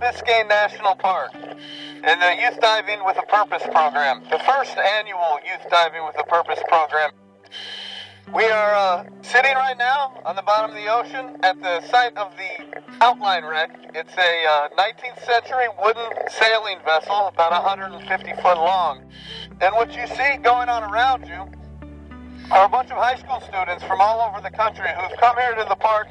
Biscayne National Park in the Youth Diving with a Purpose program, the first annual Youth Diving with a Purpose program. We are sitting right now on the bottom of the ocean at the site of the outline wreck. It's a 19th century wooden sailing vessel, about 150 foot long. And what you see going on around you are a bunch of high school students from all over the country who've come here to the park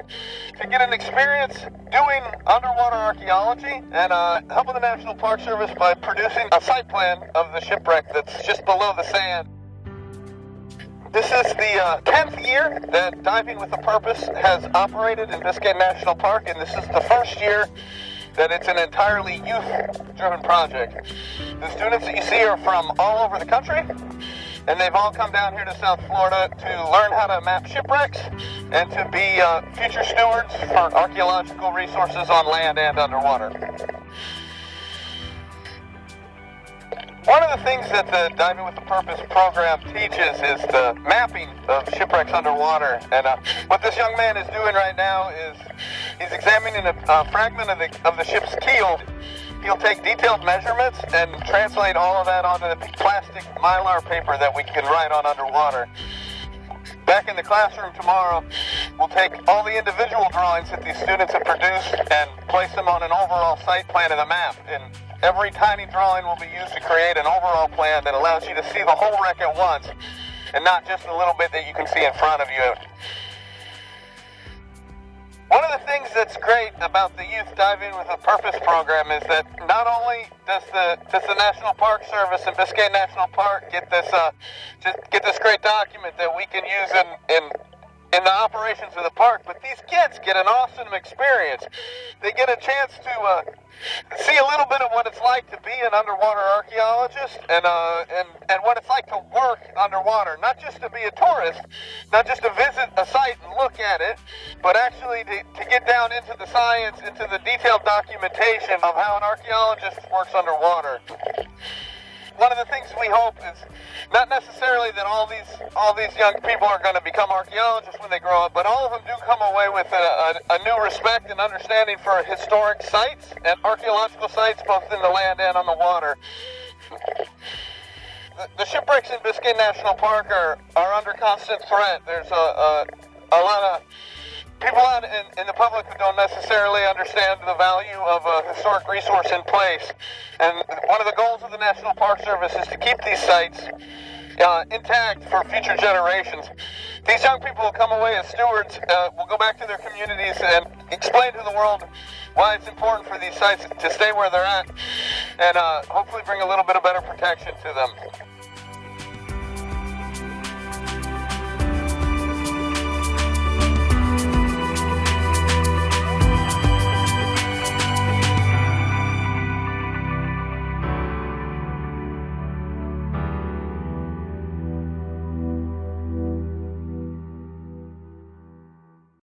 to get an experience doing underwater archaeology and helping the National Park Service by producing a site plan of the shipwreck that's just below the sand. This is the 10th year that Diving with a Purpose has operated in Biscayne National Park, and this is the first year that it's an entirely youth-driven project. The students that you see are from all over the country, and they've all come down here to South Florida to learn how to map shipwrecks and to be future stewards for archaeological resources on land and underwater. One of the things that the Diving with a Purpose program teaches is the mapping of shipwrecks underwater. And what this young man is doing right now is he's examining a fragment of the ship's keel. He'll take detailed measurements and translate all of that onto the plastic mylar paper that we can write on underwater. Back in the classroom tomorrow, we'll take all the individual drawings that these students have produced and place them on an overall site plan of the map. And every tiny drawing will be used to create an overall plan that allows you to see the whole wreck at once and not just a little bit that you can see in front of you. One of the things that's great about the Youth Diving with a Purpose program is that not only does the National Park Service and Biscayne National Park get this great document that we can use in the operations of the park, but these kids get an awesome experience. They get a chance to see a little bit of what it's like to be an underwater archaeologist and what it's like to work underwater. Not just to be a tourist, not just to visit a site and look at it, but actually to get down into the science, into the detailed documentation of how an archaeologist works underwater. One of the things we hope is not necessarily that all these young people are going to become archaeologists when they grow up, but all of them do come away with a new respect and understanding for historic sites and archaeological sites, both in the land and on the water. The shipwrecks in Biscayne National Park are under constant threat. There's a lot of people out in the public who don't necessarily understand the value of a historic resource in place. And one of the goals of the National Park Service is to keep these sites intact for future generations. These young people will come away as stewards, will go back to their communities and explain to the world why it's important for these sites to stay where they're at and hopefully bring a little bit of better protection to them.